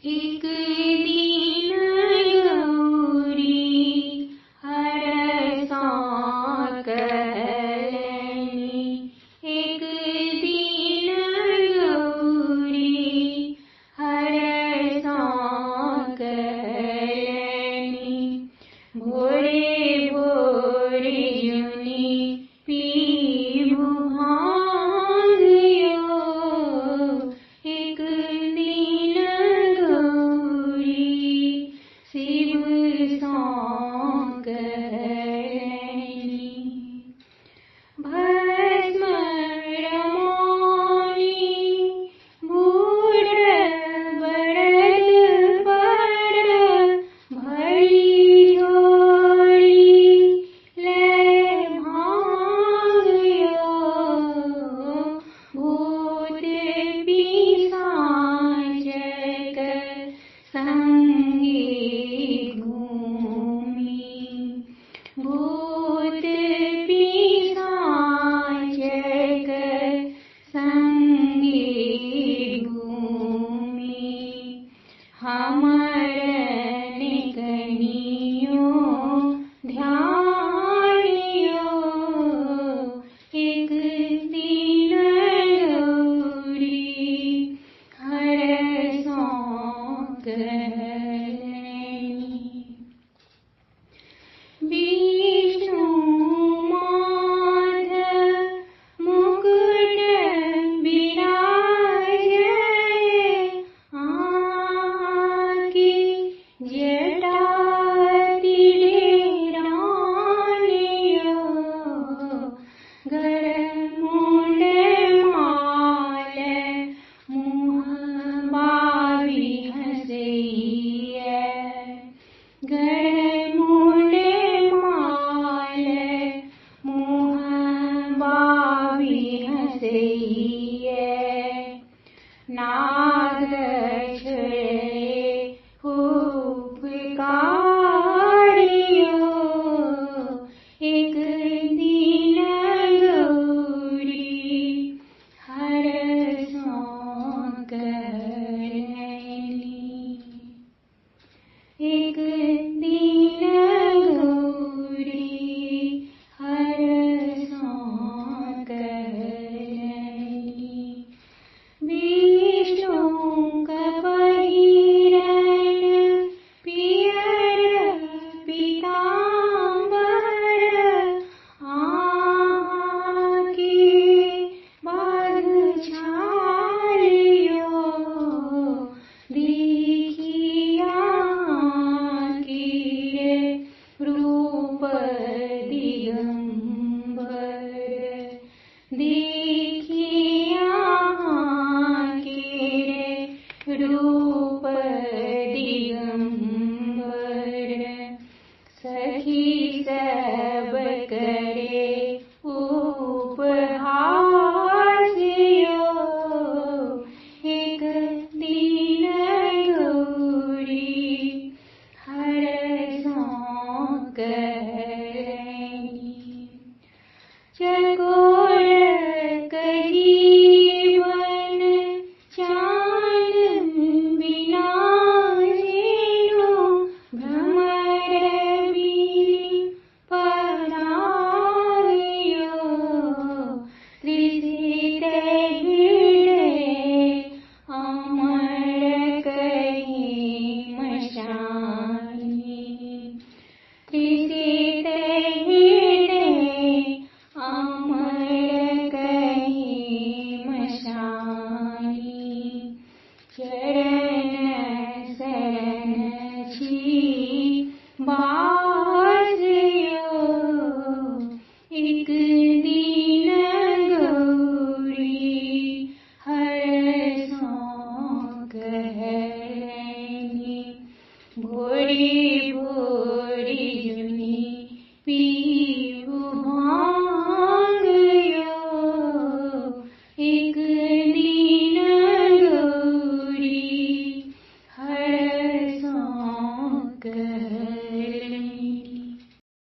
एक दिन गौरी हरसां कहलनि, एक दिन गौरी हरसां कहलनि। भोरे भोरे जुनि पीबू भांग यो, एक दिन गौरी शिव सां कहलनि। भस्म रमानी बूढ़ बरद पर, भरी झोली ले भांग यो, भूत पिशाचक संगी घूमी, भूत पिशाचक संगी घूमी। हमर निकनियो ध्यानियो, एक दिन गौरी हरसां कहलनि। विष्णु माधव मुकुट बिराजे, आँखि जटा तिलेरानियो, घर मुंड माल मुँह बावी हँसैया, घर मुंड माल मुँह बावी हँसैया। नाग